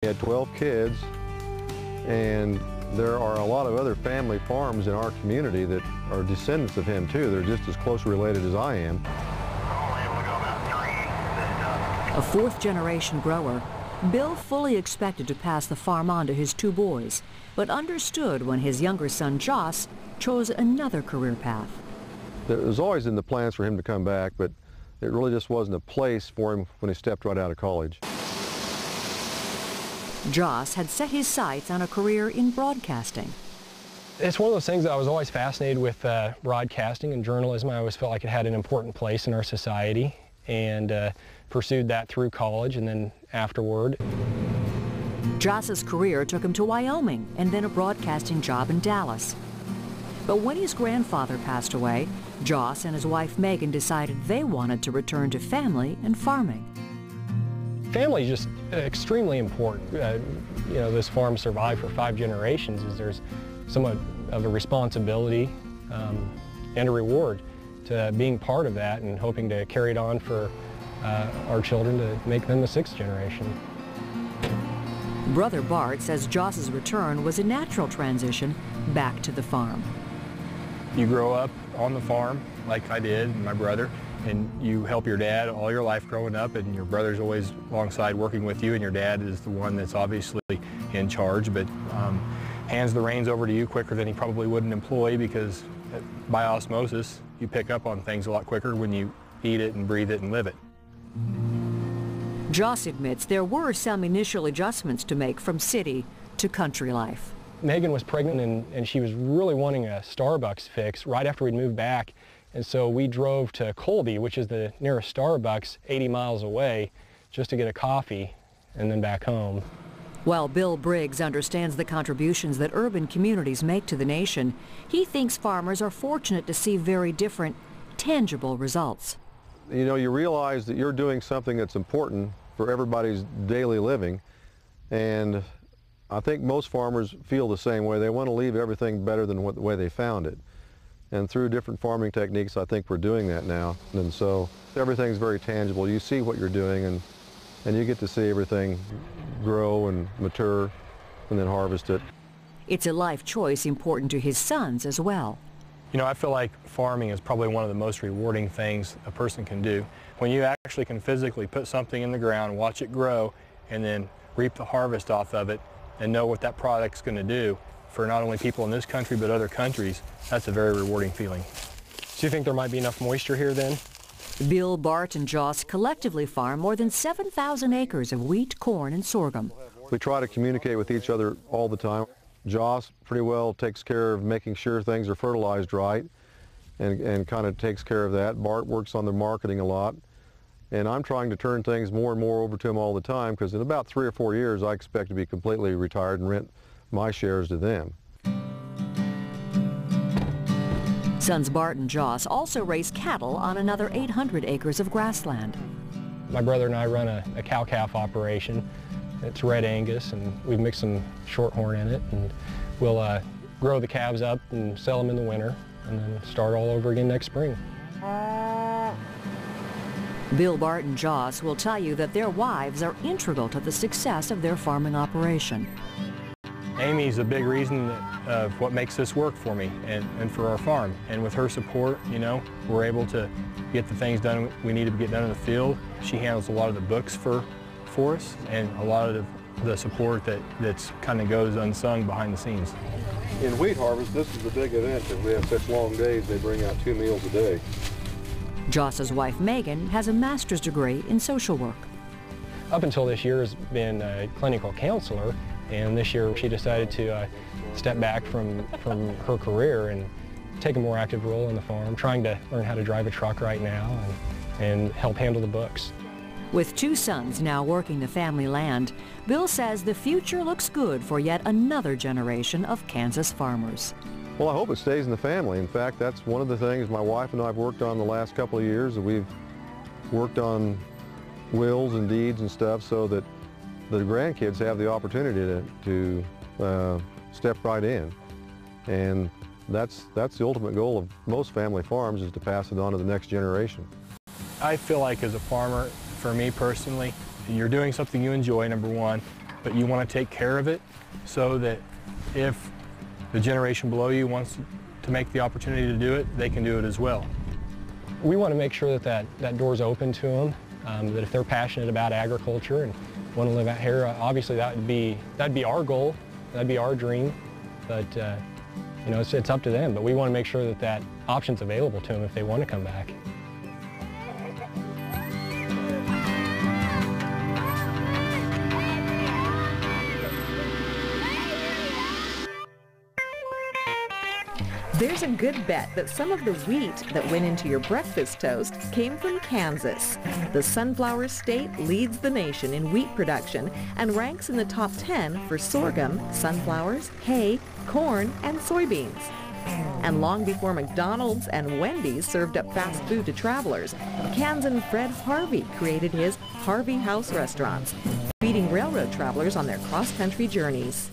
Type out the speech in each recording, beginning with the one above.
He had 12 kids, and there are a lot of other family farms in our community that are descendants of him too. They're just as close related as I am. A fourth-generation grower, Bill fully expected to pass the farm on to his two boys, but understood when his younger son, Joss, chose another career path. It was always in the plans for him to come back, but it really just wasn't a place for him when he stepped right out of college. Joss had set his sights on a career in broadcasting. It's one of those things that I was always fascinated with broadcasting and journalism. I always felt like it had an important place in our society, and pursued that through college and then afterward. Joss's career took him to Wyoming and then a broadcasting job in Dallas. But when his grandfather passed away, Joss and his wife Megan decided they wanted to return to family and farming. Family is just extremely important. You know, this farm survived for 5 generations. There's somewhat of a responsibility and a reward to being part of that and hoping to carry it on for our children to make them the 6th generation. Brother Bart says Joss's return was a natural transition back to the farm. You grow up on the farm like I did and my brother, and you help your dad all your life growing up, and your brother's always alongside working with you, and your dad is the one that's obviously in charge, but hands the reins over to you quicker than he probably would an employee, because by osmosis you pick up on things a lot quicker when you eat it and breathe it and live it. Joss admits there were some initial adjustments to make from city to country life. Megan was pregnant and she was really wanting a Starbucks fix right after we'd moved back, and so we drove to Colby, which is the nearest Starbucks, 80 miles away, just to get a coffee and then back home. While Bill Briggs understands the contributions that urban communities make to the nation, he thinks farmers are fortunate to see very different, tangible results. You know, you realize that you're doing something that's important for everybody's daily living, and I think most farmers feel the same way. They want to leave everything better than the way they found it. And through different farming techniques, I think we're doing that now. And so everything's very tangible. You see what you're doing, and you get to see everything grow and mature and then harvest it. It's a life choice important to his sons as well. You know, I feel like farming is probably one of the most rewarding things a person can do. When you actually can physically put something in the ground, watch it grow, and then reap the harvest off of it, and know what that product's going to do for not only people in this country but other countries, that's a very rewarding feeling. Do you think there might be enough moisture here then? Bill, Bart, and Joss collectively farm more than 7,000 acres of wheat, corn, and sorghum. We try to communicate with each other all the time. Joss pretty well takes care of making sure things are fertilized right and kind of takes care of that. Bart works on the marketing a lot. And I'm trying to turn things more and more over to him all the time, because in about 3 or 4 years I expect to be completely retired and rent my shares to them. Sons Bart and Joss also raise cattle on another 800 acres of grassland. My brother and I run a cow-calf operation. It's Red Angus, and we've mixed some Shorthorn in it, and we'll grow the calves up and sell them in the winter, and then start all over again next spring. Bill, Bart, and Joss will tell you that their wives are integral to the success of their farming operation. Amy's a big reason of what makes this work for me and for our farm. And with her support, you know, we're able to get the things done we need to get done in the field. She handles a lot of the books for us, and a lot of the support that's kind of goes unsung behind the scenes. In wheat harvest, this is the big event, because we have such long days. They bring out 2 meals a day. Joss's wife Megan has a master's degree in social work. Up until this year has been a clinical counselor, and this year she decided to step back from her career and take a more active role in the farm, trying to learn how to drive a truck right now and help handle the books. With 2 sons now working the family land, Bill says the future looks good for yet another generation of Kansas farmers. Well, I hope it stays in the family. In fact, that's one of the things my wife and I have worked on the last couple of years. We've worked on wills and deeds and stuff so that the grandkids have the opportunity to step right in. And that's the ultimate goal of most family farms, is to pass it on to the next generation. I feel like as a farmer, for me personally, you're doing something you enjoy, number one, but you want to take care of it so that if the generation below you wants to make the opportunity to do it, they can do it as well. We want to make sure that door's open to them, that if they're passionate about agriculture and want to live out here, obviously that'd be our goal, that'd be our dream, but you know, it's up to them, but we want to make sure that option's available to them if they want to come back. There's a good bet that some of the wheat that went into your breakfast toast came from Kansas. The sunflower state leads the nation in wheat production and ranks in the top 10 for sorghum, sunflowers, hay, corn, and soybeans. And long before McDonald's and Wendy's served up fast food to travelers, Kansan Fred Harvey created his Harvey House restaurants, feeding railroad travelers on their cross-country journeys.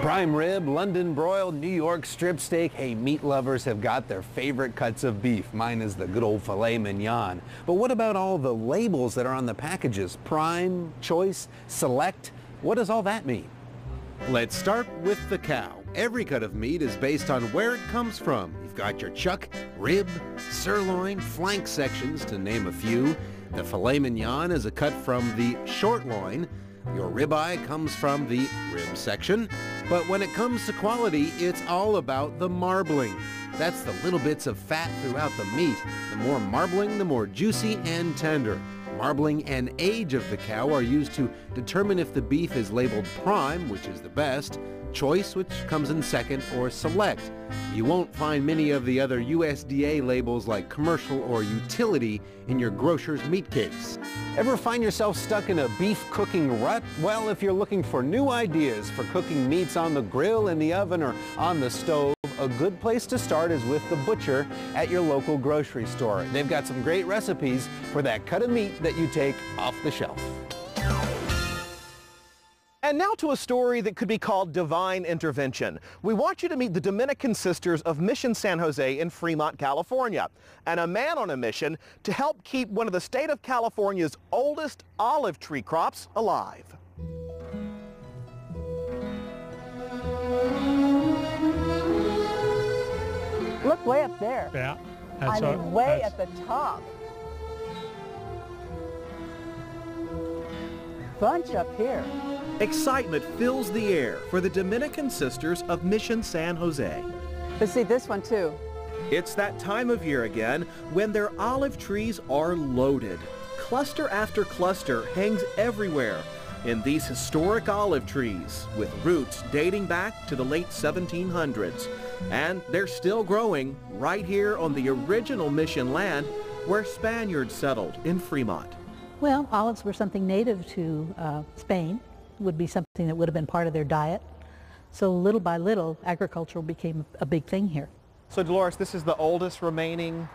Prime rib, London broil, New York strip steak. Hey, meat lovers have got their favorite cuts of beef. Mine is the good old filet mignon. But what about all the labels that are on the packages? Prime, choice, select. What does all that mean? Let's start with the cow. Every cut of meat is based on where it comes from. You've got your chuck, rib, sirloin, flank sections, to name a few. The filet mignon is a cut from the short loin. Your ribeye comes from the rib section. But when it comes to quality, it's all about the marbling. That's the little bits of fat throughout the meat. The more marbling, the more juicy and tender. Marbling and age of the cow are used to determine if the beef is labeled prime, which is the best, choice, which comes in second, or select. You won't find many of the other USDA labels like commercial or utility in your grocer's meat case. Ever find yourself stuck in a beef cooking rut? Well, if you're looking for new ideas for cooking meats on the grill, in the oven, or on the stove, a good place to start is with the butcher at your local grocery store. They've got some great recipes for that cut of meat that you take off the shelf. And now to a story that could be called divine intervention. We want you to meet the Dominican Sisters of Mission San Jose in Fremont, California, and a man on a mission to help keep one of the state of California's oldest olive tree crops alive. Look way up there. Yeah. I mean, way at the top. Bunch up here. Excitement fills the air for the Dominican Sisters of Mission San Jose. But see this one too. It's that time of year again when their olive trees are loaded. Cluster after cluster hangs everywhere in these historic olive trees with roots dating back to the late 1700s. And they're still growing right here on the original mission land where Spaniards settled in Fremont. Well, olives were something native to Spain, would be something that would have been part of their diet. So little by little, agriculture became a big thing here. So Dolores, this is the oldest remaining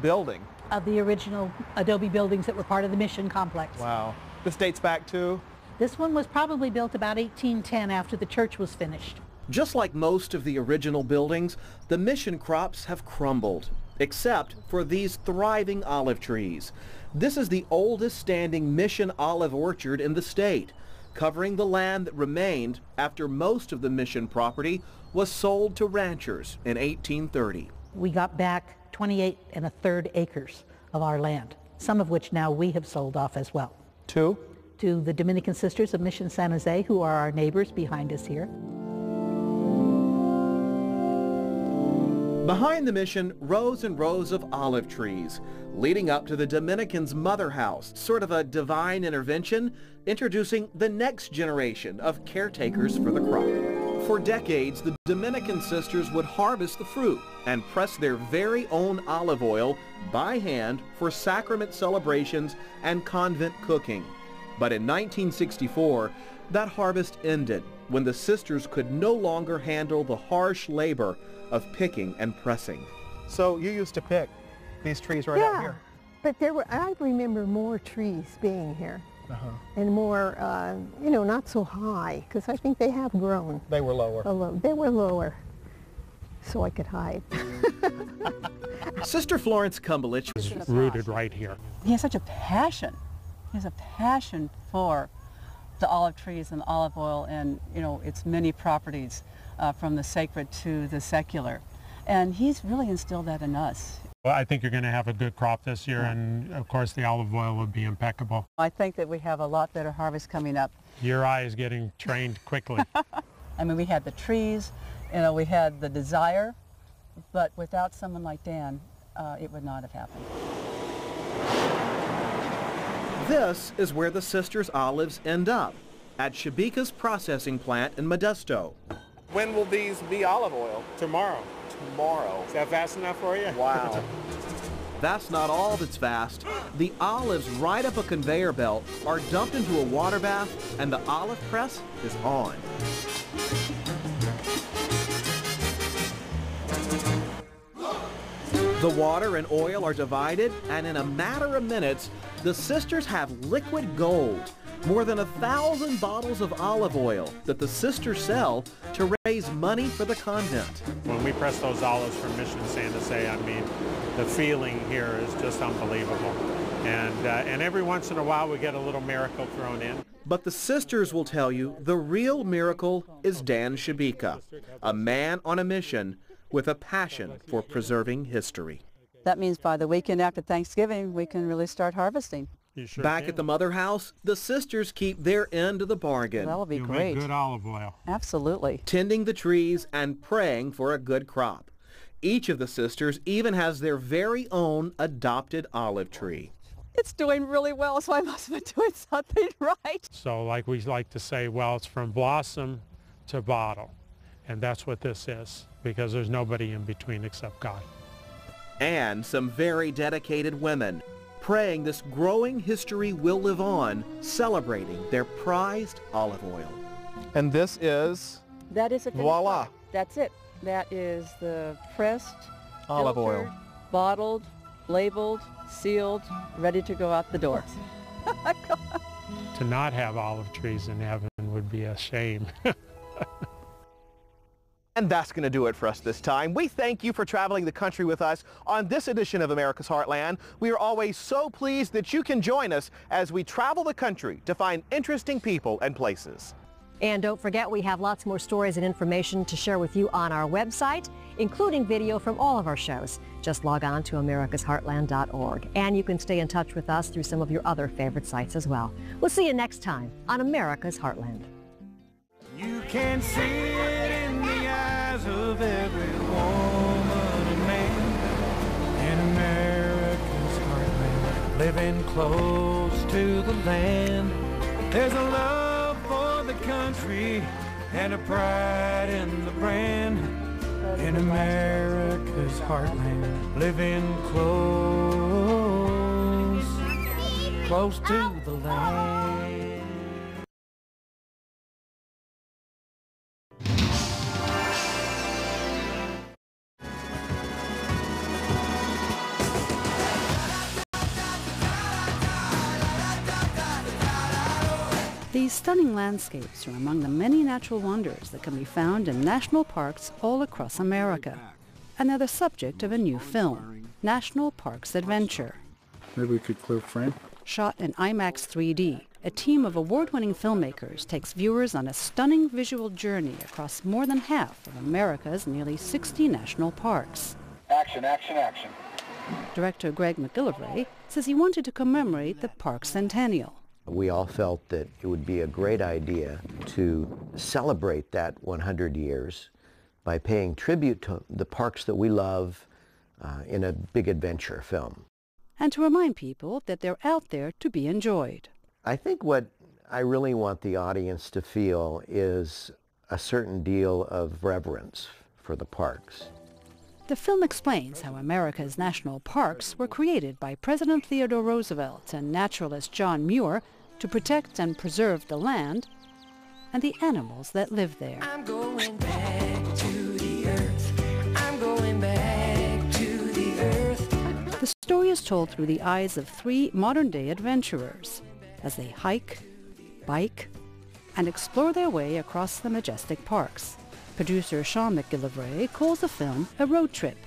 building. Of the original adobe buildings that were part of the mission complex. Wow. This dates back to? This one was probably built about 1810 after the church was finished. Just like most of the original buildings, the mission crops have crumbled, except for these thriving olive trees. This is the oldest standing mission olive orchard in the state, covering the land that remained after most of the mission property was sold to ranchers in 1830. We got back 28 1/3 acres of our land, some of which now we have sold off as well. To the Dominican Sisters of Mission San Jose, who are our neighbors behind us here. Behind the mission, rows and rows of olive trees, leading up to the Dominicans' mother house, sort of a divine intervention, introducing the next generation of caretakers for the crop. For decades, the Dominican sisters would harvest the fruit and press their very own olive oil by hand for sacrament celebrations and convent cooking. But in 1964, that harvest ended when the sisters could no longer handle the harsh labor of picking and pressing. So you used to pick these trees right out here? But I remember more trees being here. And more, you know, not so high, because I think they have grown. They were lower. They were lower, so I could hide. Sister Florence Kumbelich is rooted right here. He has such a passion. He has a passion for the olive trees and the olive oil and, you know, its many properties, from the sacred to the secular. And he's really instilled that in us. Well, I think you're going to have a good crop this year, and of course the olive oil will be impeccable. I think that we have a lot better harvest coming up. Your eye is getting trained quickly. I mean, we had the trees, you know, we had the desire, but without someone like Dan, it would not have happened. This is where the sisters' olives end up, at Shabika's processing plant in Modesto. When will these be olive oil? Tomorrow. Tomorrow. Is that fast enough for you? Wow. That's not all that's fast. The olives right up a conveyor belt are dumped into a water bath, and the olive press is on. The water and oil are divided, and in a matter of minutes, the sisters have liquid gold. More than 1,000 bottles of olive oil that the sisters sell to raise money for the convent. When we press those olives from Mission San Jose, I mean, the feeling here is just unbelievable. And every once in a while we get a little miracle thrown in. But the sisters will tell you the real miracle is Dan Shabika, a man on a mission with a passion for preserving history. That means by the weekend after Thanksgiving, we can really start harvesting. Sure Back can. at the mother house, the sisters keep their end of the bargain. That'll be You great. make good olive oil. Absolutely. Tending the trees and praying for a good crop. Each of the sisters even has their very own adopted olive tree. It's doing really well, so I must be doing something right. So like we like to say, well, it's from blossom to bottle. And that's what this is, because there's nobody in between except God. And some very dedicated women, praying this growing history will live on, celebrating their prized olive oil. And this is That is a finished voila. product. That's it. That is the pressed Olive filtered, oil. bottled, labeled, sealed, ready to go out the door. To not have olive trees in heaven would be a shame. And that's going to do it for us this time. We thank you for traveling the country with us on this edition of America's Heartland. We are always so pleased that you can join us as we travel the country to find interesting people and places. And don't forget, we have lots more stories and information to share with you on our website, including video from all of our shows. Just log on to americasheartland.org. And you can stay in touch with us through some of your other favorite sites as well. We'll see you next time on America's Heartland. You can see it in the eyes of every woman and man in America's heartland, living close to the land. There's a love for the country and a pride in the brand in America's heartland, living close to the land. These stunning landscapes are among the many natural wonders that can be found in national parks all across America. And they're the subject of a new film, National Parks Adventure. Maybe we could clear frame. Shot in IMAX 3D, a team of award-winning filmmakers takes viewers on a stunning visual journey across more than half of America's nearly 60 national parks. Action, action, action. Director Greg McGillivray says he wanted to commemorate the park centennial. We all felt that it would be a great idea to celebrate that 100 years by paying tribute to the parks that we love in a big adventure film. And to remind people that they're out there to be enjoyed. I think what I really want the audience to feel is a certain deal of reverence for the parks. The film explains how America's national parks were created by President Theodore Roosevelt and naturalist John Muir to protect and preserve the land and the animals that live there. I'm going back to the earth. I'm going back to the earth. The story is told through the eyes of three modern-day adventurers as they hike, bike, and explore their way across the majestic parks. Producer Sean McGillivray calls the film a road trip.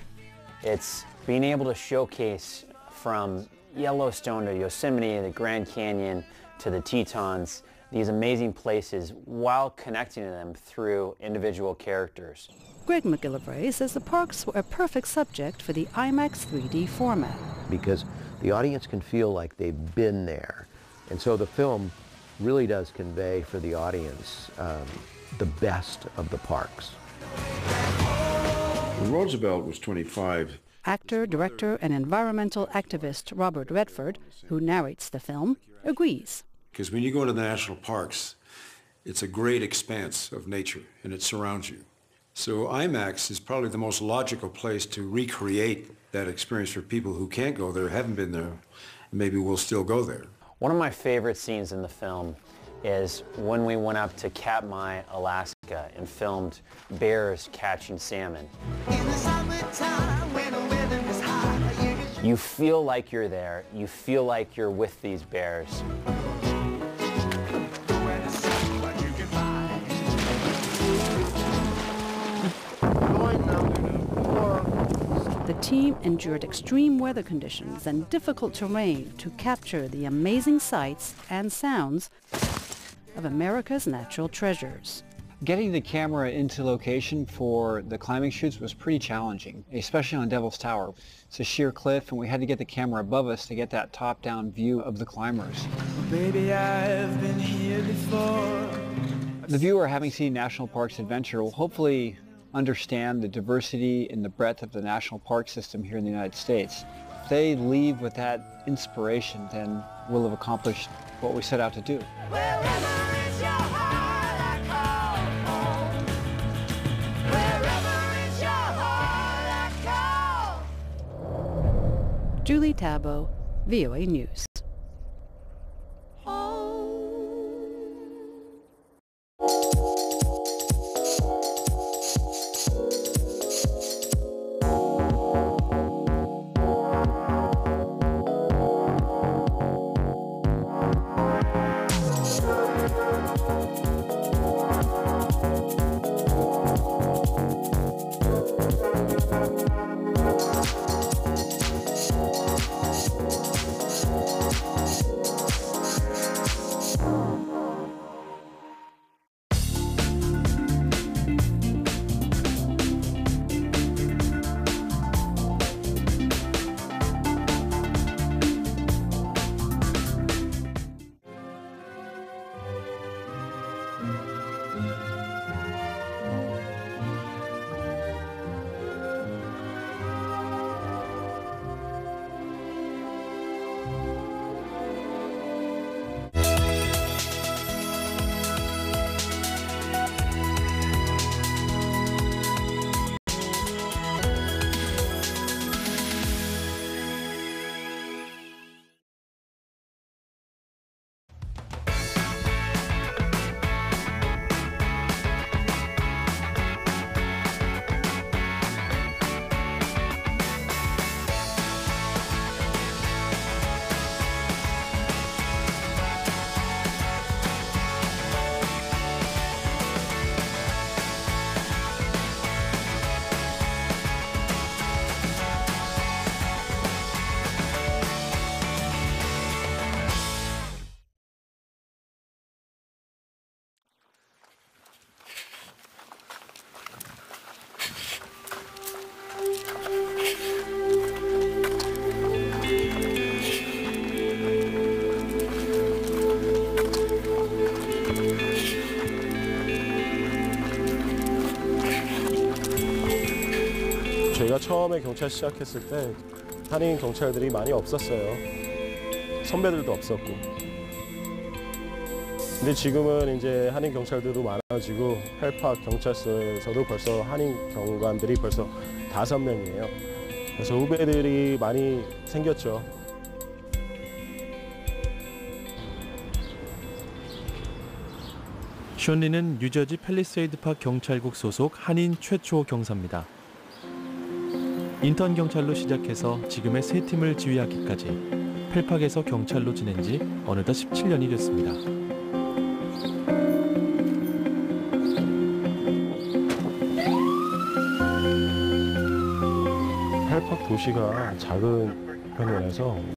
It's Being able to showcase from Yellowstone to Yosemite, the Grand Canyon, to the Tetons, these amazing places while connecting to them through individual characters. Greg McGillivray says the parks were a perfect subject for the IMAX 3D format. Because the audience can feel like they've been there. And so the film really does convey for the audience the best of the parks. When Roosevelt was 25, Actor, director, and environmental activist Robert Redford, who narrates the film, agrees. Because when you go to the national parks, it's a great expanse of nature and it surrounds you. So IMAX is probably the most logical place to recreate that experience for people who can't go there, haven't been there, and maybe will still go there. One of my favorite scenes in the film is when we went up to Katmai, Alaska and filmed bears catching salmon. You feel like you're there. You feel like you're with these bears. The team endured extreme weather conditions and difficult terrain to capture the amazing sights and sounds of America's natural treasures. Getting the camera into location for the climbing shoots was pretty challenging, especially on Devil's Tower. It's a sheer cliff and we had to get the camera above us to get that top-down view of the climbers. Baby, I've been here before. The viewer, having seen National Parks Adventure, will hopefully understand the diversity and the breadth of the national park system here in the United States. If they leave with that inspiration, then we'll have accomplished what we set out to do. Julie Tabo, VOA News. 저희가 처음에 경찰 시작했을 때 한인 경찰들이 많이 없었어요. 선배들도 없었고. 근데 지금은 이제 한인 경찰들도 많아지고 펠팍 경찰서에서도 벌써 한인 경관들이 벌써 5명이에요. 그래서 후배들이 많이 생겼죠. 숀 리는 뉴저지 팰리세이드팍 경찰국 소속 한인 최초 경사입니다. 인턴 경찰로 시작해서 지금의 3팀을 지휘하기까지 펠팍에서 경찰로 지낸 지 어느덧 17년이 됐습니다. 펠팍 도시가 작은 편이라서